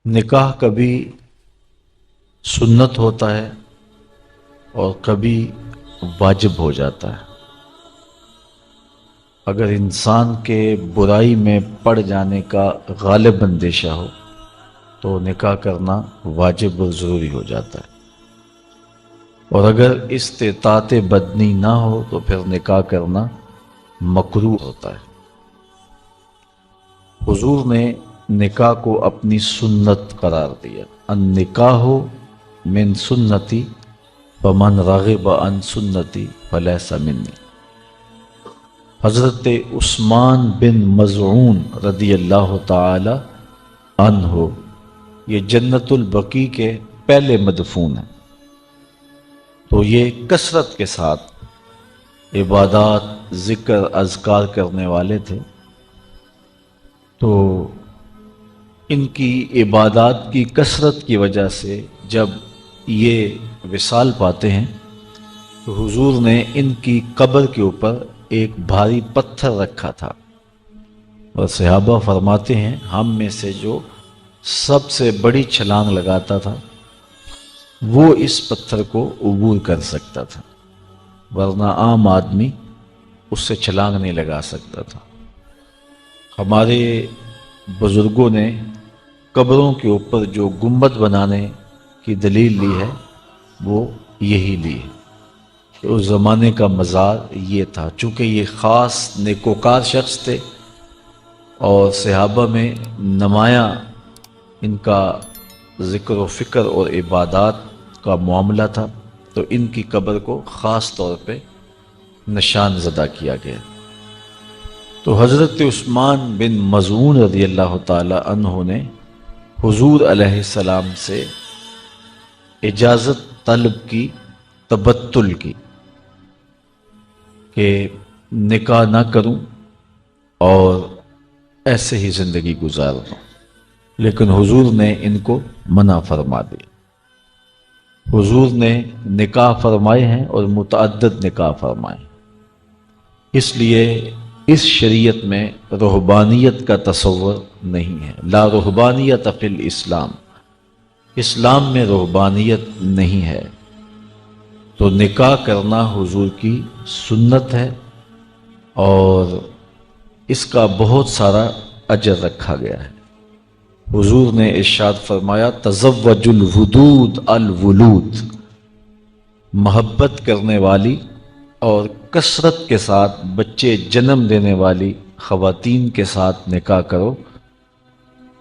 نکاح کبھی سنت ہوتا ہے اور کبھی واجب ہو جاتا ہے۔ اگر انسان کے برائی میں پڑ جانے کا غالب اندیشہ ہو تو نکاح کرنا واجب اور ضروری ہو جاتا ہے، اور اگر استطاعت بدنی نہ ہو تو پھر نکاح کرنا مکروہ ہوتا ہے۔ حضور نے نکاح کو اپنی سنت قرار دیا، النکاح من سنتی فمن رغب عن سنتی فلیس منی۔ حضرت عثمان بن مظعون رضی اللہ تعالی عنہ یہ جنت البقیع کے پہلے مدفون ہیں، تو یہ کثرت کے ساتھ عبادات، ذکر، اذکار کرنے والے تھے۔ تو ان کی عبادات کی کثرت کی وجہ سے جب یہ وصال پاتے ہیں تو حضور نے ان کی قبر کے اوپر ایک بھاری پتھر رکھا تھا، اور صحابہ فرماتے ہیں ہم میں سے جو سب سے بڑی چھلانگ لگاتا تھا وہ اس پتھر کو عبور کر سکتا تھا، ورنہ عام آدمی اس سے چھلانگ نہیں لگا سکتا تھا۔ ہمارے بزرگوں نے قبروں کے اوپر جو گنبد بنانے کی دلیل لی ہے وہ یہی لی ہے کہ اس زمانے کا مزار یہ تھا، چونکہ یہ خاص نیکوکار شخص تھے اور صحابہ میں نمایاں ان کا ذکر و فکر اور عبادات کا معاملہ تھا، تو ان کی قبر کو خاص طور پہ نشان زدہ کیا گیا۔ تو حضرت عثمان بن مظعون رضی اللہ تعالی عنہ نے حضور علیہ السلام سے اجازت طلب کی، تبتل کی، کہ نکاح نہ کروں اور ایسے ہی زندگی گزار دوں، لیکن حضور نے ان کو منع فرما دیا۔ حضور نے نکاح فرمائے ہیں اور متعدد نکاح فرمائے، اس لیے اس شریعت میں رہبانیت کا تصور نہیں ہے۔ لا رہبانیت فی الاسلام، اسلام میں رہبانیت نہیں ہے۔ تو نکاح کرنا حضور کی سنت ہے اور اس کا بہت سارا اجر رکھا گیا ہے۔ حضور نے ارشاد فرمایا تزوج الودود الولود، محبت کرنے والی اور کثرت کے ساتھ بچے جنم دینے والی خواتین کے ساتھ نکاح کرو،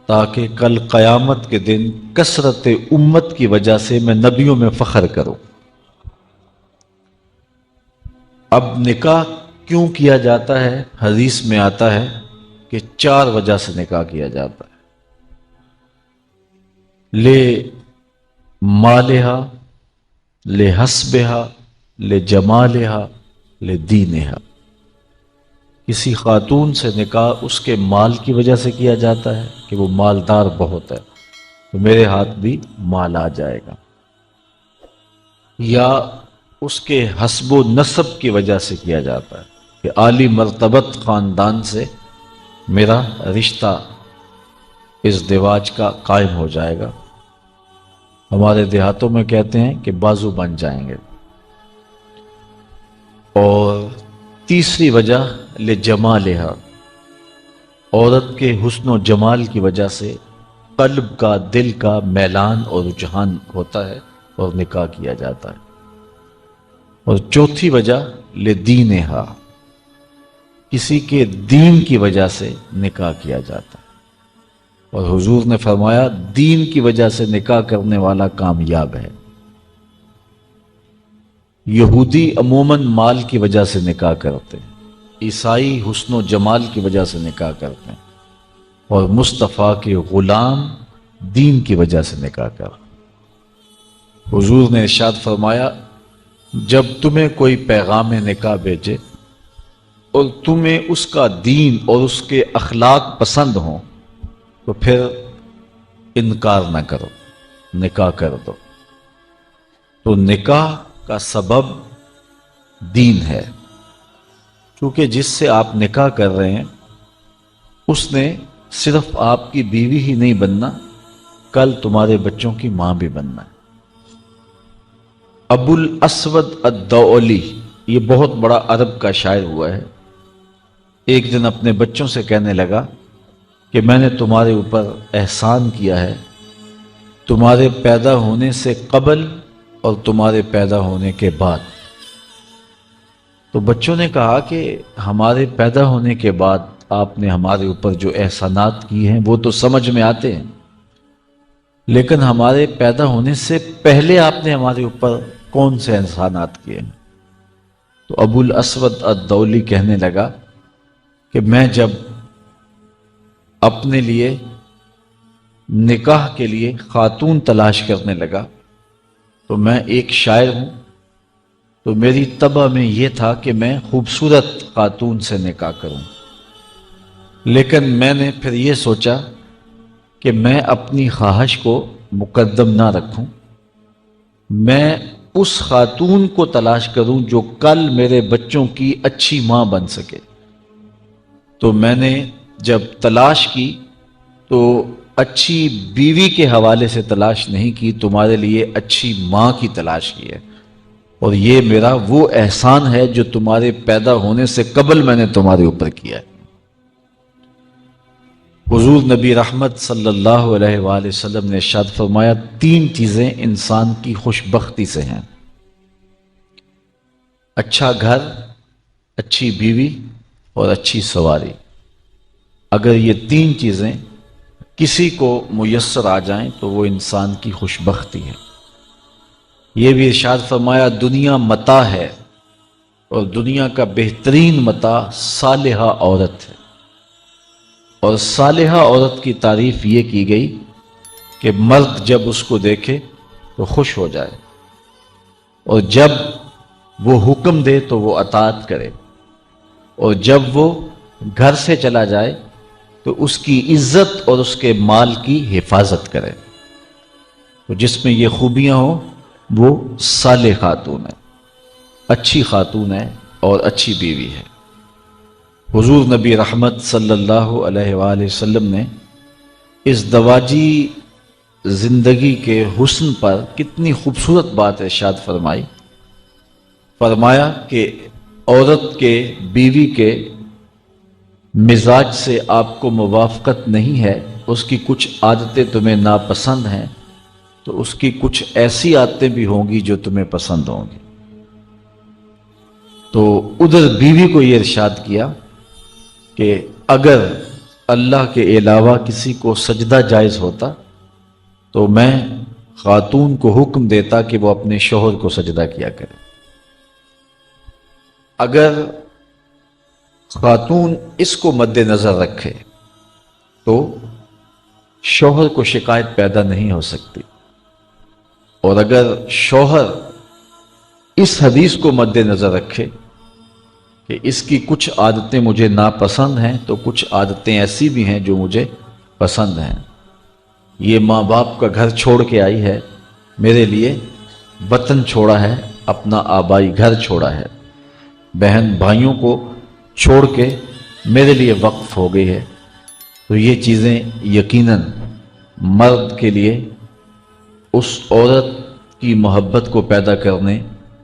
تاکہ کل قیامت کے دن کثرت امت کی وجہ سے میں نبیوں میں فخر کروں۔ اب نکاح کیوں کیا جاتا ہے؟ حدیث میں آتا ہے کہ 4 وجہ سے نکاح کیا جاتا ہے۔ لے مالہا، لے حسبہا، لے جمالہا، لے دینہا۔ کسی خاتون سے نکاح اس کے مال کی وجہ سے کیا جاتا ہے کہ وہ مالدار بہت ہے تو میرے ہاتھ بھی مال آ جائے گا، یا اس کے حسب و نسب کی وجہ سے کیا جاتا ہے کہ عالی مرتبت خاندان سے میرا رشتہ ازدواج کا قائم ہو جائے گا۔ ہمارے دیہاتوں میں کہتے ہیں کہ بازو بن جائیں گے۔ اور تیسری وجہ لجمالہا، عورت کے حسن و جمال کی وجہ سے قلب کا، دل کا میلان اور رجحان ہوتا ہے اور نکاح کیا جاتا ہے۔ اور چوتھی وجہ لدینہا، کسی کے دین کی وجہ سے نکاح کیا جاتا ہے، اور حضور نے فرمایا دین کی وجہ سے نکاح کرنے والا کامیاب ہے۔ یہودی عموماً مال کی وجہ سے نکاح کرتے ہیں، عیسائی حسن و جمال کی وجہ سے نکاح کرتے ہیں، اور مصطفیٰ کے غلام دین کی وجہ سے نکاح کرتے ہیں۔ حضور نے ارشاد فرمایا جب تمہیں کوئی پیغام نکاح بھیجے اور تمہیں اس کا دین اور اس کے اخلاق پسند ہوں تو پھر انکار نہ کرو، نکاح کر دو۔ تو نکاح کا سبب دین ہے، کیونکہ جس سے آپ نکاح کر رہے ہیں اس نے صرف آپ کی بیوی ہی نہیں بننا کل تمہارے بچوں کی ماں بھی بننا ہے۔ ابو الاسود الدؤلی، یہ بہت بڑا عرب کا شاعر ہوا ہے، ایک دن اپنے بچوں سے کہنے لگا کہ میں نے تمہارے اوپر احسان کیا ہے، تمہارے پیدا ہونے سے قبل اور تمہارے پیدا ہونے کے بعد۔ تو بچوں نے کہا کہ ہمارے پیدا ہونے کے بعد آپ نے ہمارے اوپر جو احسانات کیے ہیں وہ تو سمجھ میں آتے ہیں، لیکن ہمارے پیدا ہونے سے پہلے آپ نے ہمارے اوپر کون سے احسانات کیے ہیں؟ تو ابو الاسود الدؤلی کہنے لگا کہ میں جب اپنے لیے نکاح کے لیے خاتون تلاش کرنے لگا تو میں ایک شاعر ہوں، تو میری طبع میں یہ تھا کہ میں خوبصورت خاتون سے نکاح کروں، لیکن میں نے پھر یہ سوچا کہ میں اپنی خواہش کو مقدم نہ رکھوں، میں اس خاتون کو تلاش کروں جو کل میرے بچوں کی اچھی ماں بن سکے۔ تو میں نے جب تلاش کی تو اچھی بیوی کے حوالے سے تلاش نہیں کی، تمہارے لیے اچھی ماں کی تلاش کی ہے، اور یہ میرا وہ احسان ہے جو تمہارے پیدا ہونے سے قبل میں نے تمہارے اوپر کیا ہے۔ حضور نبی رحمت صلی اللہ علیہ وآلہ وسلم نے ارشاد فرمایا، تین چیزیں انسان کی خوش بختی سے ہیں: اچھا گھر، اچھی بیوی اور اچھی سواری۔ اگر یہ تین چیزیں کسی کو میسر آ جائیں تو وہ انسان کی خوش بختی ہے۔ یہ بھی ارشاد فرمایا، دنیا متاع ہے اور دنیا کا بہترین متاع صالحہ عورت ہے، اور صالحہ عورت کی تعریف یہ کی گئی کہ مرد جب اس کو دیکھے تو خوش ہو جائے، اور جب وہ حکم دے تو وہ اطاعت کرے، اور جب وہ گھر سے چلا جائے تو اس کی عزت اور اس کے مال کی حفاظت کرے۔ تو جس میں یہ خوبیاں ہوں وہ صالح خاتون ہے، اچھی خاتون ہے اور اچھی بیوی ہے۔ حضور نبی رحمت صلی اللہ علیہ وآلہ وسلم نے اس دواجی زندگی کے حسن پر کتنی خوبصورت بات ارشاد فرمائی، فرمایا کہ عورت کے، بیوی کے مزاج سے آپ کو موافقت نہیں ہے، اس کی کچھ عادتیں تمہیں ناپسند ہیں، تو اس کی کچھ ایسی عادتیں بھی ہوں گی جو تمہیں پسند ہوں گی۔ تو ادھر بیوی کو یہ ارشاد کیا کہ اگر اللہ کے علاوہ کسی کو سجدہ جائز ہوتا تو میں خاتون کو حکم دیتا کہ وہ اپنے شوہر کو سجدہ کیا کرے۔ اگر خاتون اس کو مد نظر رکھے تو شوہر کو شکایت پیدا نہیں ہو سکتی، اور اگر شوہر اس حدیث کو مد نظر رکھے کہ اس کی کچھ عادتیں مجھے ناپسند ہیں تو کچھ عادتیں ایسی بھی ہیں جو مجھے پسند ہیں، یہ ماں باپ کا گھر چھوڑ کے آئی ہے، میرے لیے وطن چھوڑا ہے، اپنا آبائی گھر چھوڑا ہے، بہن بھائیوں کو چھوڑ کے میرے لیے وقف ہو گئی ہے، تو یہ چیزیں یقیناً مرد کے لیے اس عورت کی محبت کو پیدا کرنے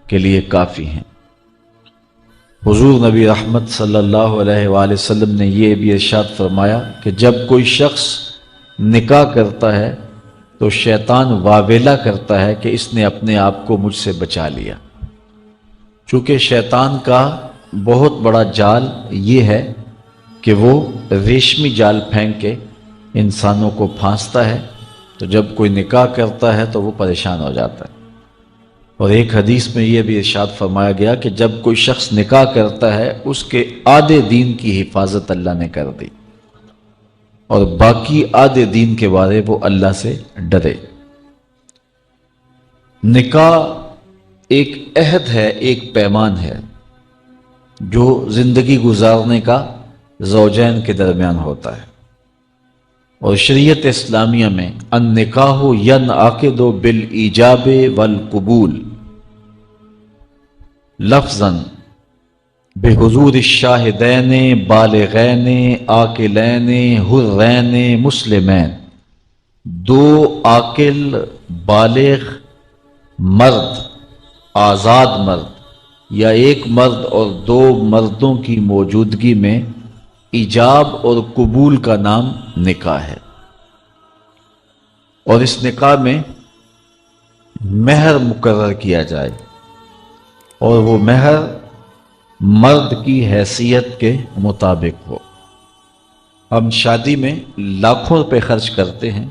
کے لیے کافی ہیں۔ حضور نبی رحمت صلی اللہ علیہ وآلہ وسلم نے یہ بھی ارشاد فرمایا کہ جب کوئی شخص نکاح کرتا ہے تو شیطان واویلا کرتا ہے کہ اس نے اپنے آپ کو مجھ سے بچا لیا، چونکہ شیطان کا بہت بڑا جال یہ ہے کہ وہ ریشمی جال پھینک کے انسانوں کو پھانستا ہے، تو جب کوئی نکاح کرتا ہے تو وہ پریشان ہو جاتا ہے۔ اور ایک حدیث میں یہ بھی ارشاد فرمایا گیا کہ جب کوئی شخص نکاح کرتا ہے اس کے آدھے دین کی حفاظت اللہ نے کر دی، اور باقی آدھے دین کے بارے وہ اللہ سے ڈرے۔ نکاح ایک عہد ہے، ایک پیمان ہے جو زندگی گزارنے کا زوجین کے درمیان ہوتا ہے، اور شریعت اسلامیہ میں النکاح ینعقد بالایجاب والقبول لفظاً بحضور الشاہدین بالغین عاقلین حرین مسلمین، دو عاقل بالغ مرد، آزاد مرد یا ایک مرد اور دو مردوں کی موجودگی میں ایجاب اور قبول کا نام نکاح ہے۔ اور اس نکاح میں مہر مقرر کیا جائے اور وہ مہر مرد کی حیثیت کے مطابق ہو۔ ہم شادی میں لاکھوں روپے خرچ کرتے ہیں،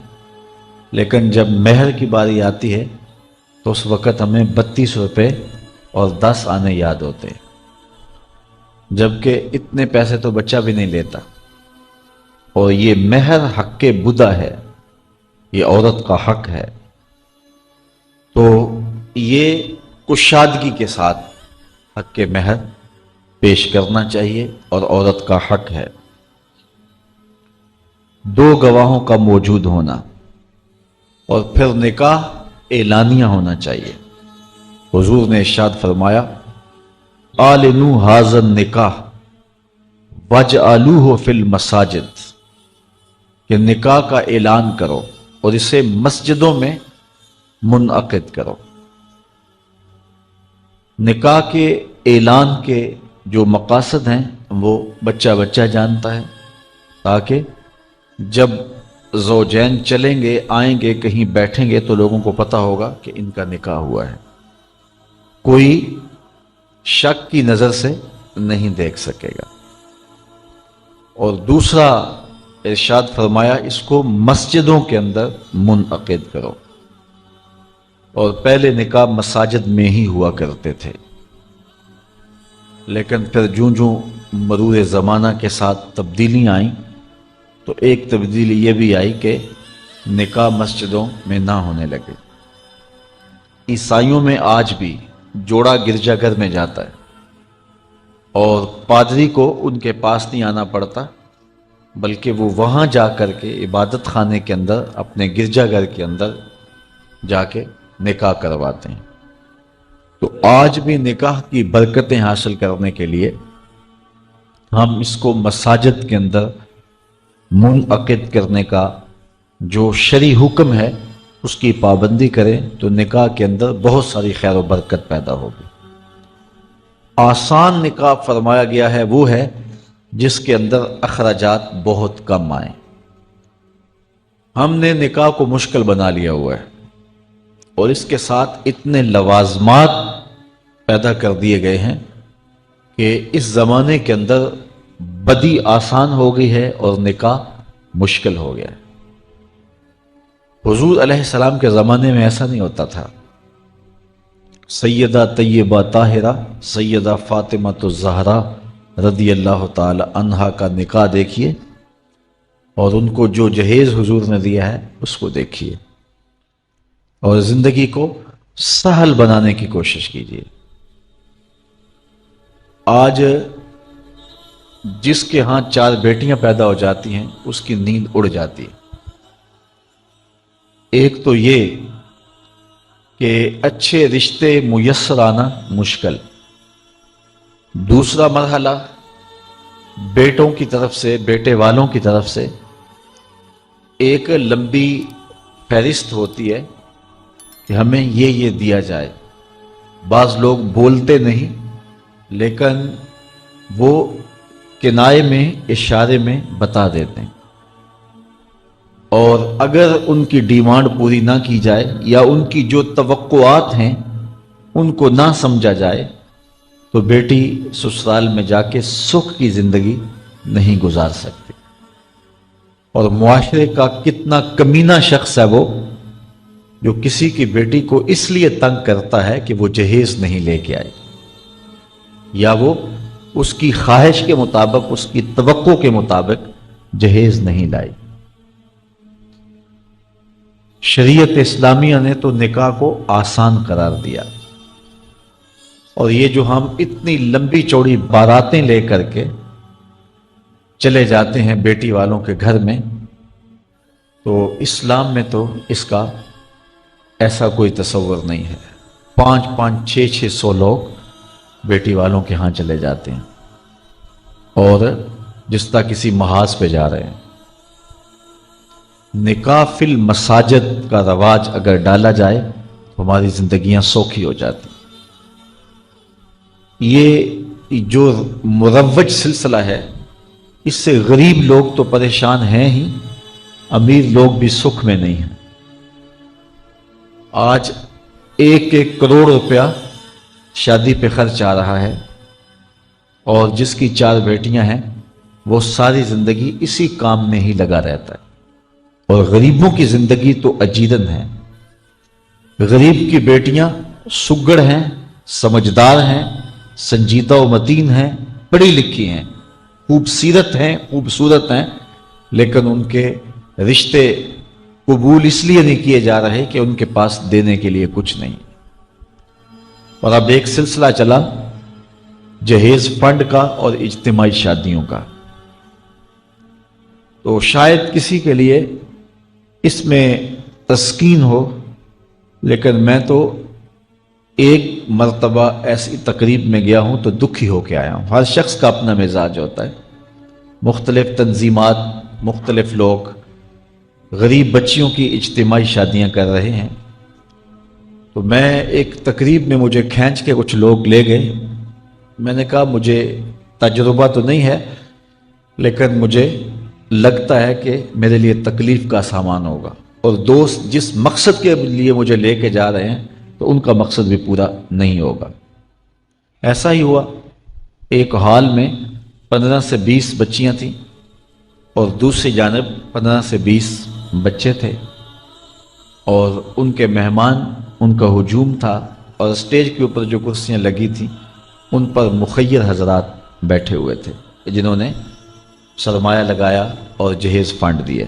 لیکن جب مہر کی باری آتی ہے تو اس وقت ہمیں 32 روپے اور 10 آنے یاد ہوتے ہیں، جبکہ اتنے پیسے تو بچہ بھی نہیں لیتا۔ اور یہ مہر حق بدا ہے، یہ عورت کا حق ہے، تو یہ کشادگی کے ساتھ حق مہر پیش کرنا چاہیے اور عورت کا حق ہے۔ دو گواہوں کا موجود ہونا اور پھر نکاح اعلانیہ ہونا چاہیے۔ حضور نے ارشاد فرمایا اعلنوا ھذا النکاح واجعلوہ فی المساجد، کہ نکاح کا اعلان کرو اور اسے مسجدوں میں منعقد کرو۔ نکاح کے اعلان کے جو مقاصد ہیں وہ بچہ بچہ جانتا ہے، تاکہ جب زوجین چلیں گے آئیں گے کہیں بیٹھیں گے تو لوگوں کو پتہ ہوگا کہ ان کا نکاح ہوا ہے، کوئی شک کی نظر سے نہیں دیکھ سکے گا۔ اور دوسرا ارشاد فرمایا اس کو مسجدوں کے اندر منعقد کرو، اور پہلے نکاح مساجد میں ہی ہوا کرتے تھے، لیکن پھر جوں مرور زمانہ کے ساتھ تبدیلیاں آئیں تو ایک تبدیلی یہ بھی آئی کہ نکاح مسجدوں میں نہ ہونے لگے۔ عیسائیوں میں آج بھی جوڑا گرجا گھر میں جاتا ہے اور پادری کو ان کے پاس نہیں آنا پڑتا، بلکہ وہ وہاں جا کر کے عبادت خانے کے اندر اپنے گرجا گھر کے اندر جا کے نکاح کرواتے ہیں۔ تو آج بھی نکاح کی برکتیں حاصل کرنے کے لیے ہم اس کو مساجد کے اندر منعقد کرنے کا جو شرعی حکم ہے اس کی پابندی کریں تو نکاح کے اندر بہت ساری خیر و برکت پیدا ہوگی۔ آسان نکاح فرمایا گیا ہے وہ ہے جس کے اندر اخراجات بہت کم آئیں۔ ہم نے نکاح کو مشکل بنا لیا ہوا ہے اور اس کے ساتھ اتنے لوازمات پیدا کر دیے گئے ہیں کہ اس زمانے کے اندر بدی آسان ہو گئی ہے اور نکاح مشکل ہو گیا ہے۔ حضور علیہ السلام کے زمانے میں ایسا نہیں ہوتا تھا۔ سیدہ طیبہ طاہرہ سیدہ فاطمہ الزہرا رضی اللہ تعالی عنہا کا نکاح دیکھیے اور ان کو جو جہیز حضور نے دیا ہے اس کو دیکھیے اور زندگی کو سہل بنانے کی کوشش کیجیے۔ آج جس کے ہاں 4 بیٹیاں پیدا ہو جاتی ہیں اس کی نیند اڑ جاتی ہے۔ ایک تو یہ کہ اچھے رشتے میسر آنا مشکل، دوسرا مرحلہ بیٹوں کی طرف سے بیٹے والوں کی طرف سے ایک لمبی فہرست ہوتی ہے کہ ہمیں یہ دیا جائے۔ بعض لوگ بولتے نہیں لیکن وہ کنائے میں اشارے میں بتا دیتے ہیں، اور اگر ان کی ڈیمانڈ پوری نہ کی جائے یا ان کی جو توقعات ہیں ان کو نہ سمجھا جائے تو بیٹی سسرال میں جا کے سکھ کی زندگی نہیں گزار سکتی۔ اور معاشرے کا کتنا کمینہ شخص ہے وہ جو کسی کی بیٹی کو اس لیے تنگ کرتا ہے کہ وہ جہیز نہیں لے کے آئے یا وہ اس کی خواہش کے مطابق اس کی توقع کے مطابق جہیز نہیں لائی۔ شریعت اسلامیہ نے تو نکاح کو آسان قرار دیا، اور یہ جو ہم اتنی لمبی چوڑی باراتیں لے کر کے چلے جاتے ہیں بیٹی والوں کے گھر میں، تو اسلام میں تو اس کا ایسا کوئی تصور نہیں ہے۔ 500 600 لوگ بیٹی والوں کے ہاں چلے جاتے ہیں اور جس طرح کسی محاذ پہ جا رہے ہیں۔ نکاح فی المساجد کا رواج اگر ڈالا جائے تو ہماری زندگیاں سوکھی ہو جاتی. یہ جو مروج سلسلہ ہے اس سے غریب لوگ تو پریشان ہیں ہی، امیر لوگ بھی سکھ میں نہیں ہیں. آج 1 کروڑ روپیہ شادی پہ خرچ آ رہا ہے، اور جس کی 4 بیٹیاں ہیں وہ ساری زندگی اسی کام میں ہی لگا رہتا ہے. اور غریبوں کی زندگی تو اجیرن ہے. غریب کی بیٹیاں سگڑ ہیں، سمجھدار ہیں، سنجیدہ و متین ہیں، پڑھی لکھی ہیں، خوبصورت ہیں، لیکن ان کے رشتے قبول اس لیے نہیں کیے جا رہے کہ ان کے پاس دینے کے لیے کچھ نہیں. اور اب ایک سلسلہ چلا جہیز فنڈ کا اور اجتماعی شادیوں کا. تو شاید کسی کے لیے اس میں تسکین ہو، لیکن میں تو ایک مرتبہ ایسی تقریب میں گیا ہوں تو دکھی ہو کے آیا ہوں. ہر شخص کا اپنا مزاج ہوتا ہے. مختلف تنظیمات، مختلف لوگ غریب بچیوں کی اجتماعی شادیاں کر رہے ہیں. تو میں ایک تقریب میں مجھے کھینچ کے کچھ لوگ لے گئے. میں نے کہا مجھے تجربہ تو نہیں ہے، لیکن مجھے لگتا ہے کہ میرے لیے تکلیف کا سامان ہوگا، اور دوست جس مقصد کے لیے مجھے لے کے جا رہے ہیں تو ان کا مقصد بھی پورا نہیں ہوگا. ایسا ہی ہوا. ایک ہال میں 15 سے 20 بچیاں تھیں اور دوسری جانب 15 سے 20 بچے تھے، اور ان کے مہمان، ان کا ہجوم تھا، اور اسٹیج کے اوپر جو کرسیاں لگی تھیں ان پر مخیر حضرات بیٹھے ہوئے تھے جنہوں نے سرمایہ لگایا اور جہیز فنڈ دیے،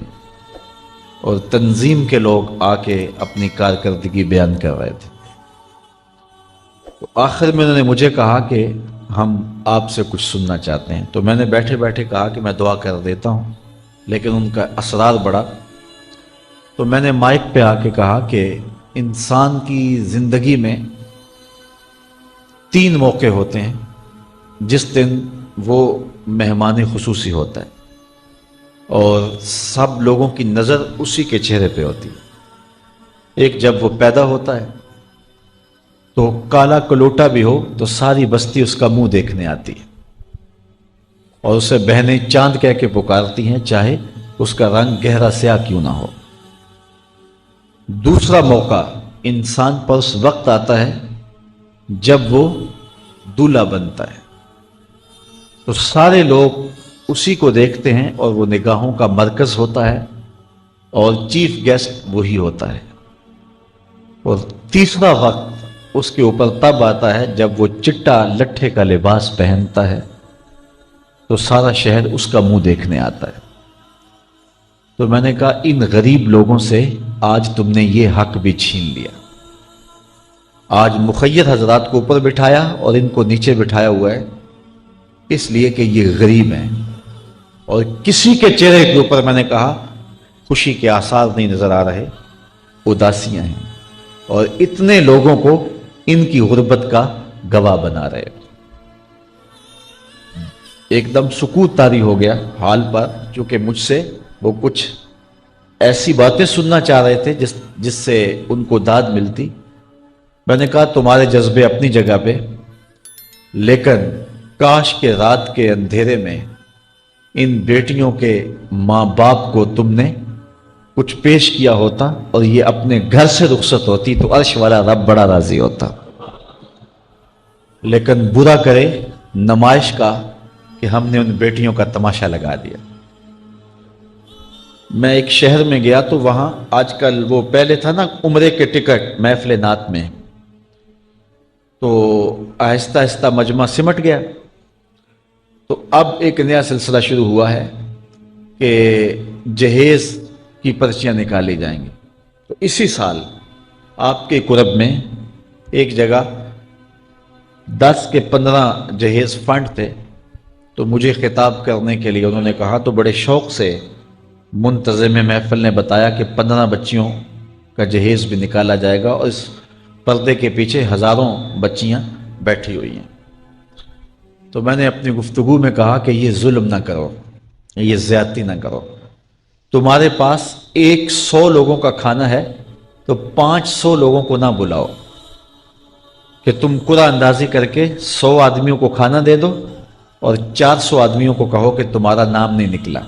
اور تنظیم کے لوگ آ کے اپنی کارکردگی بیان کر رہے تھے. تو آخر میں انہوں نے مجھے کہا کہ ہم آپ سے کچھ سننا چاہتے ہیں. تو میں نے بیٹھے بیٹھے کہا کہ میں دعا کر دیتا ہوں، لیکن ان کا اسرار بڑا. تو میں نے مائک پہ آ کے کہا کہ انسان کی زندگی میں 3 موقع ہوتے ہیں جس دن وہ مہمان خصوصی ہوتا ہے، اور سب لوگوں کی نظر اسی کے چہرے پہ ہوتی ہے. ایک جب وہ پیدا ہوتا ہے تو کالا کلوٹا بھی ہو تو ساری بستی اس کا منہ دیکھنے آتی ہے، اور اسے بہنیں چاند کہہ کے پکارتی ہیں، چاہے اس کا رنگ گہرا سیاہ کیوں نہ ہو. دوسرا موقع انسان پر اس وقت آتا ہے جب وہ دولہا بنتا ہے، تو سارے لوگ اسی کو دیکھتے ہیں اور وہ نگاہوں کا مرکز ہوتا ہے، اور چیف گیسٹ وہی ہوتا ہے. اور تیسرا وقت اس کے اوپر تب آتا ہے جب وہ چٹا لٹھے کا لباس پہنتا ہے، تو سارا شہر اس کا منہ دیکھنے آتا ہے. تو میں نے کہا ان غریب لوگوں سے آج تم نے یہ حق بھی چھین لیا. آج مخیر حضرات کو اوپر بٹھایا اور ان کو نیچے بٹھایا ہوا ہے، اس لیے کہ یہ غریب ہیں، اور کسی کے چہرے کے اوپر میں نے کہا خوشی کے آثار نہیں نظر آ رہے، اداسیاں ہیں، اور اتنے لوگوں کو ان کی غربت کا گواہ بنا رہے. ایک دم سکوت طاری ہو گیا حال پر، چونکہ مجھ سے وہ کچھ ایسی باتیں سننا چاہ رہے تھے جس سے ان کو داد ملتی. میں نے کہا تمہارے جذبے اپنی جگہ پہ، لیکن کاش کے رات کے اندھیرے میں ان بیٹیوں کے ماں باپ کو تم نے کچھ پیش کیا ہوتا اور یہ اپنے گھر سے رخصت ہوتی تو عرش والا رب بڑا راضی ہوتا. لیکن برا کرے نمائش کا کہ ہم نے ان بیٹیوں کا تماشا لگا دیا. میں ایک شہر میں گیا تو وہاں آج کل وہ پہلے تھا نا عمرے کے ٹکٹ محفل نعت میں، تو آہستہ آہستہ مجمع سمٹ گیا. تو اب ایک نیا سلسلہ شروع ہوا ہے کہ جہیز کی پرچیاں نکالی جائیں گی. تو اسی سال آپ کے قرب میں ایک جگہ 10 کے 15 جہیز فنڈ تھے. تو مجھے خطاب کرنے کے لیے انہوں نے کہا، تو بڑے شوق سے منتظم محفل نے بتایا کہ 15 بچیوں کا جہیز بھی نکالا جائے گا، اور اس پردے کے پیچھے ہزاروں بچیاں بیٹھی ہوئی ہیں. تو میں نے اپنی گفتگو میں کہا کہ یہ ظلم نہ کرو، یہ زیادتی نہ کرو. تمہارے پاس 100 لوگوں کا کھانا ہے تو 500 لوگوں کو نہ بلاؤ کہ تم قرعہ اندازی کر کے 100 آدمیوں کو کھانا دے دو اور 400 آدمیوں کو کہو کہ تمہارا نام نہیں نکلا۔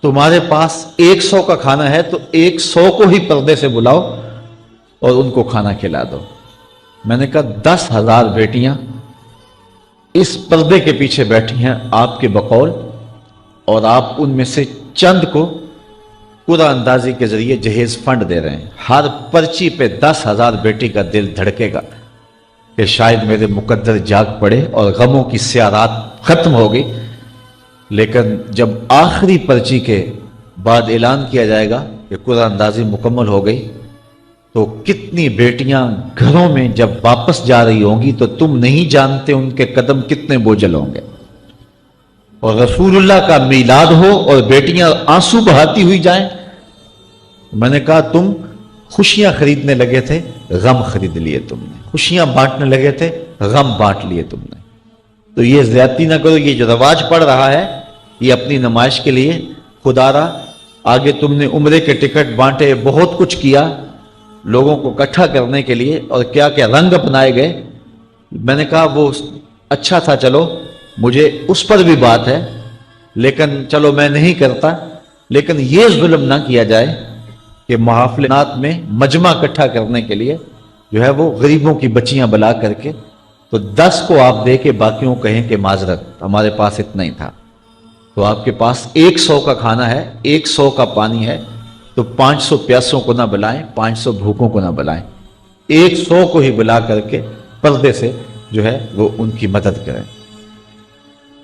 تمہارے پاس 100 کا کھانا ہے تو 100 کو ہی پردے سے بلاؤ اور ان کو کھانا کھلا دو۔ میں نے کہا 10,000 بیٹیاں اس پردے کے پیچھے بیٹھی ہیں آپ کے بقول، اور آپ ان میں سے چند کو قرعہ اندازی کے ذریعے جہیز فنڈ دے رہے ہیں۔ ہر پرچی پہ 10,000 بیٹی کا دل دھڑکے گا کہ شاید میرے مقدر جاگ پڑے اور غموں کی سیاہ رات ختم ہو گئی، لیکن جب آخری پرچی کے بعد اعلان کیا جائے گا کہ قرعہ اندازی مکمل ہو گئی تو کتنی بیٹیاں گھروں میں جب واپس جا رہی ہوں گی تو تم نہیں جانتے ان کے قدم کتنے بوجھل ہوں گے، اور رسول اللہ کا میلاد ہو اور بیٹیاں آنسو بہاتی ہوئی جائیں۔ میں نے کہا تم خوشیاں خریدنے لگے تھے، غم خرید لیے تم نے، خوشیاں بانٹنے لگے تھے، غم بانٹ لیے تم نے۔ تو یہ زیادتی نہ کرو، یہ جو رواج پڑ رہا ہے یہ اپنی نمائش کے لیے، خدا را آگے تم نے عمرے کے ٹکٹ بانٹے، بہت کچھ کیا لوگوں کو اکٹھا کرنے کے لیے، اور کیا کیا رنگ اپنائے گئے۔ میں نے کہا وہ اچھا تھا، چلو مجھے اس پر بھی بات ہے، لیکن چلو میں نہیں کرتا، لیکن یہ ظلم نہ کیا جائے کہ محافلات میں مجمع اکٹھا کرنے کے لیے جو ہے وہ غریبوں کی بچیاں بلا کر کے تو 10 کو آپ دے کے باقیوں کہیں کہ معذرت ہمارے پاس اتنا ہی تھا۔ تو آپ کے پاس 100 کا کھانا ہے، 100 کا پانی ہے، تو 500 پیاسوں کو نہ بلائیں، 500 بھوکوں کو نہ بلائیں، 100 کو ہی بلا کر کے پردے سے جو ہے وہ ان کی مدد کریں۔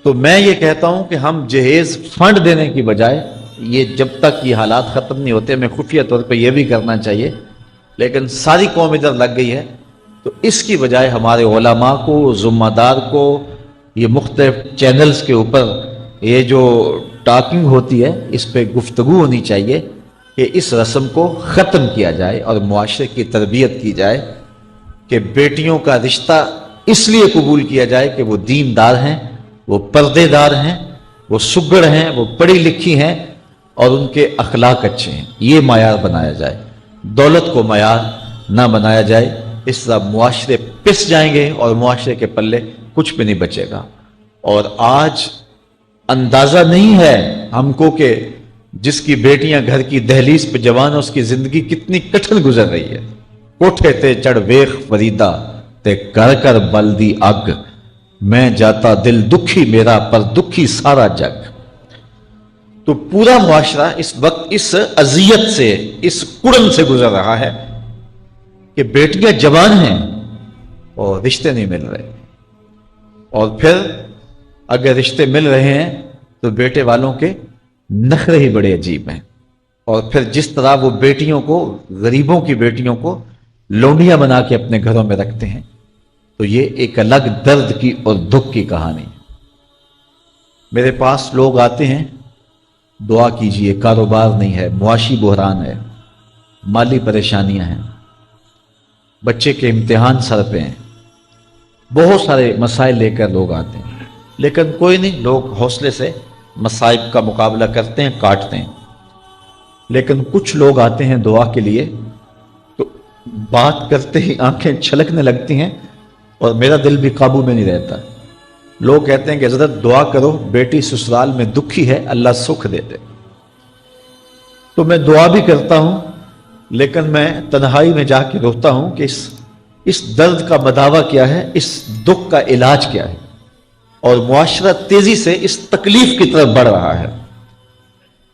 تو میں یہ کہتا ہوں کہ ہم جہیز فنڈ دینے کی بجائے، یہ جب تک یہ حالات ختم نہیں ہوتے، میں خفیہ طور پہ یہ بھی کرنا چاہیے، لیکن ساری قوم ادھر لگ گئی ہے، تو اس کی بجائے ہمارے علماء کو، ذمہ دار کو، یہ مختلف چینلز کے اوپر یہ جو ٹاکنگ ہوتی ہے اس پہ گفتگو ہونی چاہیے کہ اس رسم کو ختم کیا جائے اور معاشرے کی تربیت کی جائے کہ بیٹیوں کا رشتہ اس لیے قبول کیا جائے کہ وہ دیندار ہیں، وہ پردے دار ہیں، وہ سگڑ ہیں، وہ پڑھی لکھی ہیں اور ان کے اخلاق اچھے ہیں، یہ معیار بنایا جائے، دولت کو معیار نہ بنایا جائے۔ اس طرح معاشرے پس جائیں گے اور معاشرے کے پلے کچھ بھی نہیں بچے گا۔ اور آج اندازہ نہیں ہے ہم کو کہ جس کی بیٹیاں گھر کی دہلیز پہ جوان ہے اس کی زندگی کتنی کٹھن گزر رہی ہے۔ کوٹھے تے چڑھ ویخ فریدا تے کر کر بلدی اگ، میں جاتا دل دکھی میرا پر دکھی سارا جگ۔ تو پورا معاشرہ اس وقت اس اذیت سے، اس کڑن سے گزر رہا ہے کہ بیٹیاں جوان ہیں اور رشتے نہیں مل رہے، اور پھر اگر رشتے مل رہے ہیں تو بیٹے والوں کے نخرے ہی بڑے عجیب ہیں، اور پھر جس طرح وہ بیٹیوں کو، غریبوں کی بیٹیوں کو لونڈیاں بنا کے اپنے گھروں میں رکھتے ہیں، تو یہ ایک الگ درد کی اور دکھ کی کہانی ہے۔ میرے پاس لوگ آتے ہیں، دعا کیجئے، کاروبار نہیں ہے، معاشی بحران ہے، مالی پریشانیاں ہیں، بچے کے امتحان سر پہ ہیں، بہت سارے مسائل لے کر لوگ آتے ہیں، لیکن کوئی نہیں، لوگ حوصلے سے مصائب کا مقابلہ کرتے ہیں، کاٹتے ہیں۔ لیکن کچھ لوگ آتے ہیں دعا کے لیے تو بات کرتے ہی آنکھیں چھلکنے لگتی ہیں اور میرا دل بھی قابو میں نہیں رہتا۔ لوگ کہتے ہیں کہ حضرت دعا کرو، بیٹی سسرال میں دکھی ہے، اللہ سکھ دے دے۔ تو میں دعا بھی کرتا ہوں، لیکن میں تنہائی میں جا کے روتا ہوں کہ اس درد کا مداوع کیا ہے، اس دکھ کا علاج کیا ہے، اور معاشرہ تیزی سے اس تکلیف کی طرف بڑھ رہا ہے،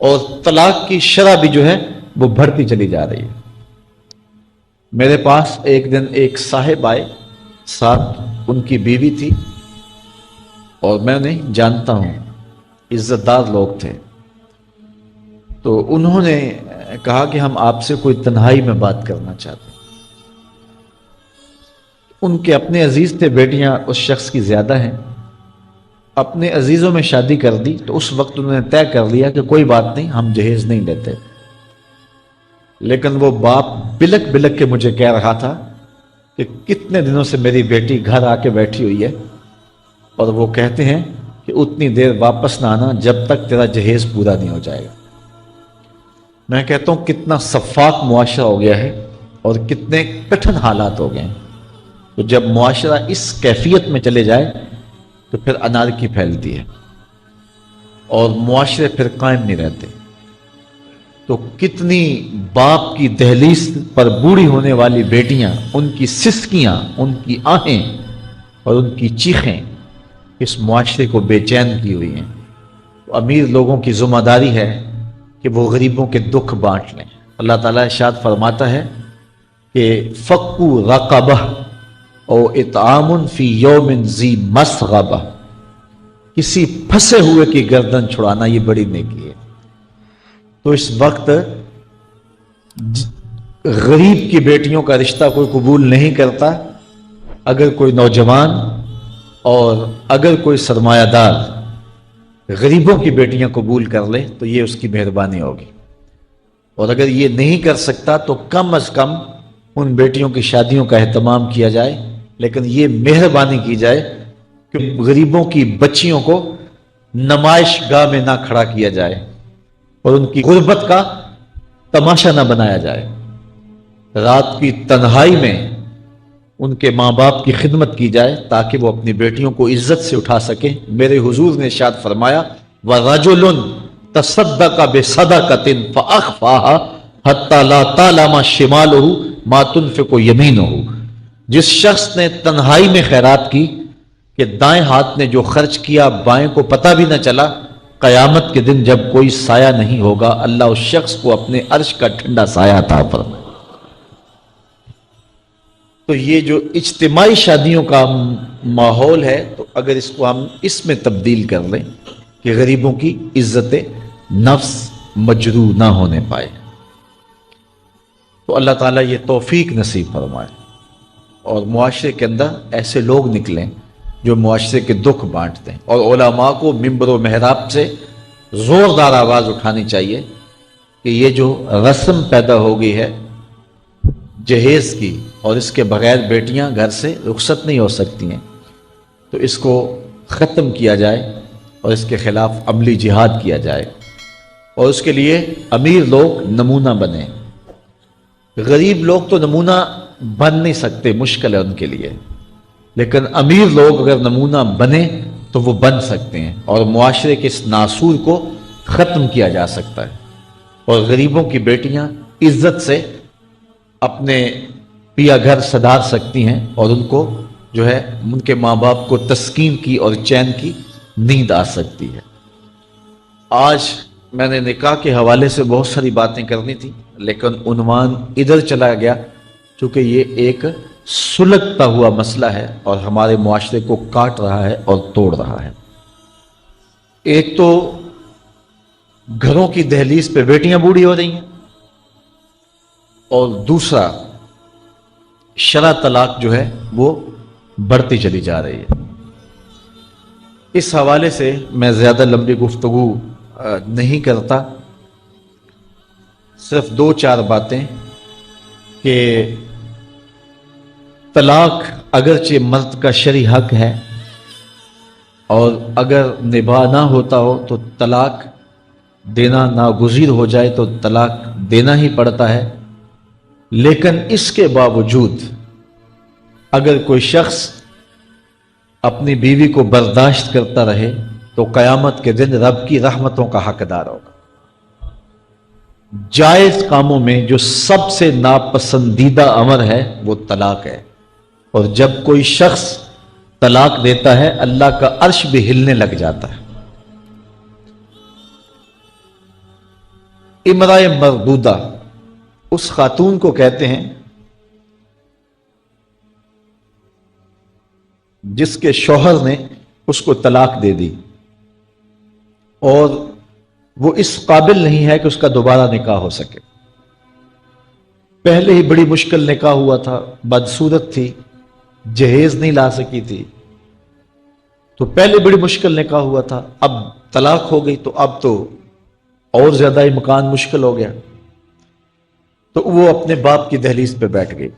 اور طلاق کی شرح بھی جو ہے وہ بڑھتی چلی جا رہی ہے۔ میرے پاس ایک دن ایک صاحب آئے، ساتھ ان کی بیوی تھی، اور میں نہیں جانتا ہوں، عزت دار لوگ تھے، تو انہوں نے کہا کہ ہم آپ سے کوئی تنہائی میں بات کرنا چاہتے ہیں۔ ان کے اپنے عزیز تھے، بیٹیاں اس شخص کی زیادہ ہیں، اپنے عزیزوں میں شادی کر دی، تو اس وقت انہوں نے طے کر لیا کہ کوئی بات نہیں، ہم جہیز نہیں لیتے۔ لیکن وہ باپ بلک بلک کے مجھے کہہ رہا تھا کہ کتنے دنوں سے میری بیٹی گھر آ کے بیٹھی ہوئی ہے، اور وہ کہتے ہیں کہ اتنی دیر واپس نہ آنا جب تک تیرا جہیز پورا نہیں ہو جائے گا۔ میں کہتا ہوں کتنا شفاف معاشرہ ہو گیا ہے اور کتنے کٹھن حالات ہو گئے ہیں. تو جب معاشرہ اس کیفیت میں چلے جائے تو پھر انارکی پھیلتی ہے اور معاشرے پھر قائم نہیں رہتے. تو کتنی باپ کی دہلیز پر بوڑھی ہونے والی بیٹیاں، ان کی سسکیاں، ان کی آہیں اور ان کی چیخیں اس معاشرے کو بے چین کی ہوئی ہیں. تو امیر لوگوں کی ذمہ داری ہے کہ وہ غریبوں کے دکھ بانٹ لیں. اللہ تعالیٰ ارشاد فرماتا ہے کہ فکو رقبہ او اطعام فی یوم ذی مسغبہ، کسی پھنسے ہوئے کی گردن چھڑانا یہ بڑی نیکی ہے. تو اس وقت غریب کی بیٹیوں کا رشتہ کوئی قبول نہیں کرتا. اگر کوئی نوجوان اور اگر کوئی سرمایہ دار غریبوں کی بیٹیاں قبول کر لے تو یہ اس کی مہربانی ہوگی. اور اگر یہ نہیں کر سکتا تو کم از کم ان بیٹیوں کی شادیوں کا اہتمام کیا جائے، لیکن یہ مہربانی کی جائے کہ غریبوں کی بچیوں کو نمائش گاہ میں نہ کھڑا کیا جائے اور ان کی غربت کا تماشا نہ بنایا جائے. رات کی تنہائی میں ان کے ماں باپ کی خدمت کی جائے تاکہ وہ اپنی بیٹیوں کو عزت سے اٹھا سکیں. میرے حضور نے ارشاد فرمایا وَرَجُلٌ تَصَدَّقَ بِصَدَقَةٍ فَأَخْفَاهَا حَتَّى لَا تَعْلَمَ شِمَالُهُ مَا تُنْفِقُ يَمِينُهُ. جس شخص نے تنہائی میں خیرات کی کہ دائیں ہاتھ نے جو خرچ کیا بائیں کو پتہ بھی نہ چلا، قیامت کے دن جب کوئی سایہ نہیں ہوگا اللہ اس شخص کو اپنے عرش کا ٹھنڈا سایہ عطا فرمائے. تو یہ جو اجتماعی شادیوں کا ماحول ہے، تو اگر اس کو ہم اس میں تبدیل کر لیں کہ غریبوں کی عزت نفس مجروح نہ ہونے پائے، تو اللہ تعالیٰ یہ توفیق نصیب فرمائے اور معاشرے کے اندر ایسے لوگ نکلیں جو معاشرے کے دکھ بانٹتے ہیں. اور علماء کو ممبر و محراب سے زوردار آواز اٹھانی چاہیے کہ یہ جو رسم پیدا ہو گئی ہے جہیز کی اور اس کے بغیر بیٹیاں گھر سے رخصت نہیں ہو سکتی ہیں، تو اس کو ختم کیا جائے اور اس کے خلاف عملی جہاد کیا جائے. اور اس کے لیے امیر لوگ نمونہ بنیں. غریب لوگ تو نمونہ بن نہیں سکتے، مشکل ہے ان کے لیے، لیکن امیر لوگ اگر نمونہ بنے تو وہ بن سکتے ہیں اور معاشرے کے اس ناسور کو ختم کیا جا سکتا ہے. اور غریبوں کی بیٹیاں عزت سے اپنے پیا گھر سدھار سکتی ہیں اور ان کو جو ہے ان کے ماں باپ کو تسکین کی اور چین کی نیند آ سکتی ہے. آج میں نے نکاح کے حوالے سے بہت ساری باتیں کرنی تھی، لیکن عنوان ادھر چلا گیا چونکہ یہ ایک سلگتا ہوا مسئلہ ہے اور ہمارے معاشرے کو کاٹ رہا ہے اور توڑ رہا ہے. ایک تو گھروں کی دہلیز پہ بیٹیاں بوڑھی ہو رہی ہیں، اور دوسرا شرع طلاق جو ہے وہ بڑھتی چلی جا رہی ہے. اس حوالے سے میں زیادہ لمبی گفتگو نہیں کرتا، صرف 2-4 باتیں کہ طلاق اگرچہ مرد کا شرعی حق ہے اور اگر نباہ نہ ہوتا ہو تو طلاق دینا ناگزیر ہو جائے تو طلاق دینا ہی پڑتا ہے. لیکن اس کے باوجود اگر کوئی شخص اپنی بیوی کو برداشت کرتا رہے تو قیامت کے دن رب کی رحمتوں کا حقدار ہوگا. جائز کاموں میں جو سب سے ناپسندیدہ امر ہے وہ طلاق ہے، اور جب کوئی شخص طلاق دیتا ہے اللہ کا عرش بھی ہلنے لگ جاتا ہے. امرأہ مردودہ اس خاتون کو کہتے ہیں جس کے شوہر نے اس کو طلاق دے دی اور وہ اس قابل نہیں ہے کہ اس کا دوبارہ نکاح ہو سکے. پہلے ہی بڑی مشکل نکاح ہوا تھا، بدصورت تھی، جہیز نہیں لا سکی تھی، تو پہلے بڑی مشکل نکاح ہوا تھا، اب طلاق ہو گئی تو اب تو اور زیادہ امکان مشکل ہو گیا. تو وہ اپنے باپ کی دہلیز پہ بیٹھ گئی.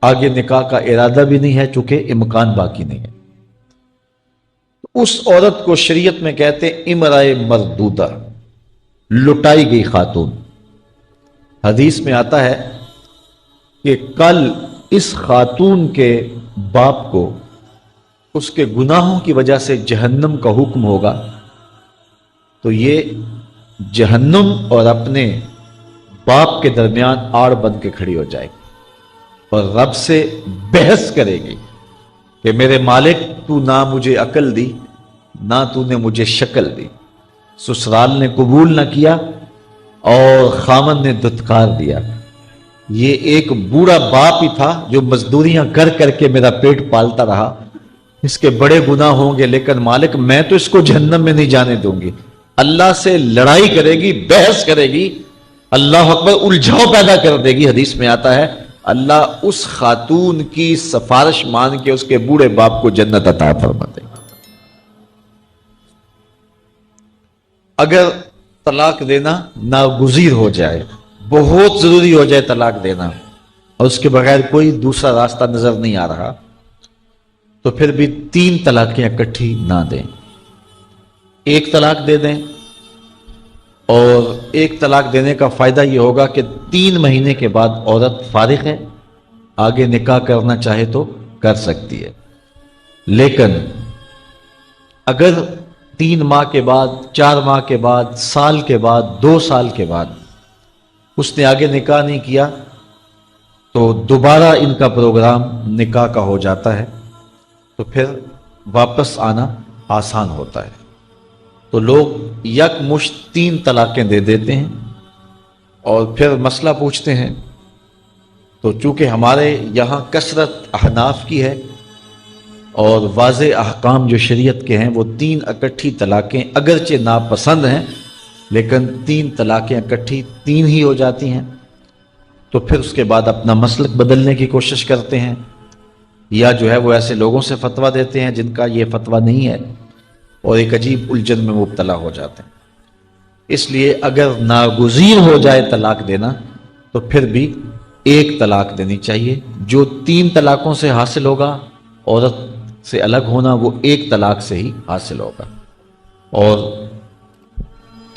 آگے نکاح کا ارادہ بھی نہیں ہے چونکہ امکان باقی نہیں ہے. اس عورت کو شریعت میں کہتے امرأہ مردودہ، لٹائی گئی خاتون. حدیث میں آتا ہے کہ کل اس خاتون کے باپ کو اس کے گناہوں کی وجہ سے جہنم کا حکم ہوگا، تو یہ جہنم اور اپنے باپ کے درمیان آڑ بن کے کھڑی ہو جائے گی اور رب سے بحث کرے گی کہ میرے مالک تو نہ مجھے عقل دی نہ تو نے مجھے شکل دی، سسرال نے قبول نہ کیا اور خامن نے دھتکار دیا۔ یہ ایک بوڑھا باپ ہی تھا جو مزدوریاں کر کر کے میرا پیٹ پالتا رہا، اس کے بڑے گناہ ہوں گے لیکن مالک میں تو اس کو جہنم میں نہیں جانے دوں گی۔ اللہ سے لڑائی کرے گی، بحث کرے گی، اللہ اکبر، الجھاؤ پیدا کر دے گی۔ حدیث میں آتا ہے اللہ اس خاتون کی سفارش مان کے اس کے بوڑھے باپ کو جنت عطا فرما دے گا۔ اگر طلاق دینا ناگزیر ہو جائے، بہت ضروری ہو جائے طلاق دینا، اور اس کے بغیر کوئی دوسرا راستہ نظر نہیں آ رہا، تو پھر بھی 3 طلاقیں اکٹھی نہ دیں، 1 طلاق دے دیں۔ اور 1 طلاق دینے کا فائدہ یہ ہوگا کہ 3 مہینے کے بعد عورت فارغ ہے، آگے نکاح کرنا چاہے تو کر سکتی ہے۔ لیکن اگر 3 ماہ کے بعد، 4 ماہ کے بعد، سال کے بعد، 2 سال کے بعد اس نے آگے نکاح نہیں کیا تو دوبارہ ان کا پروگرام نکاح کا ہو جاتا ہے، تو پھر واپس آنا آسان ہوتا ہے۔ تو لوگ یک مشت 3 طلاقیں دے دیتے ہیں اور پھر مسئلہ پوچھتے ہیں۔ تو چونکہ ہمارے یہاں کثرت احناف کی ہے اور واضح احکام جو شریعت کے ہیں وہ 3 اکٹھی طلاقیں اگرچہ ناپسند ہیں لیکن 3 طلاقیں اکٹھی 3 ہی ہو جاتی ہیں، تو پھر اس کے بعد اپنا مسلک بدلنے کی کوشش کرتے ہیں، یا جو ہے وہ ایسے لوگوں سے فتویٰ دیتے ہیں جن کا یہ فتویٰ نہیں ہے اور ایک عجیب الجھن میں مبتلا ہو جاتے ہیں۔ اس لیے اگر ناگزیر ہو جائے طلاق دینا تو پھر بھی 1 طلاق دینی چاہیے۔ جو 3 طلاقوں سے حاصل ہوگا، عورت سے الگ ہونا، وہ 1 طلاق سے ہی حاصل ہوگا۔ اور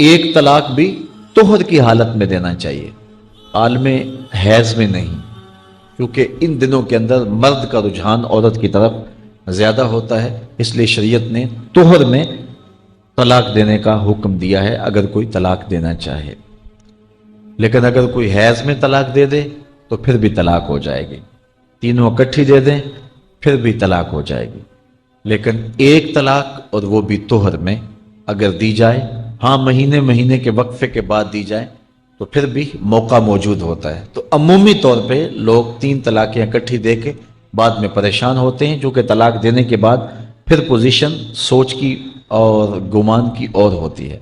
1 طلاق بھی طہر کی حالت میں دینا چاہیے، عالم حیض میں نہیں، کیونکہ ان دنوں کے اندر مرد کا رجحان عورت کی طرف زیادہ ہوتا ہے، اس لیے شریعت نے طہر میں طلاق دینے کا حکم دیا ہے اگر کوئی طلاق دینا چاہے۔ لیکن اگر کوئی حیض میں طلاق دے دے تو پھر بھی طلاق ہو جائے گی، تینوں اکٹھی دے دیں پھر بھی طلاق ہو جائے گی۔ لیکن 1 طلاق اور وہ بھی طہر میں اگر دی جائے، ہاں مہینے کے وقفے کے بعد دی جائے تو پھر بھی موقع موجود ہوتا ہے۔ تو عمومی طور پہ لوگ 3 طلاقیں اکٹھی دے کے بعد میں پریشان ہوتے ہیں، چونکہ طلاق دینے کے بعد پھر پوزیشن سوچ کی اور گمان کی اور ہوتی ہے۔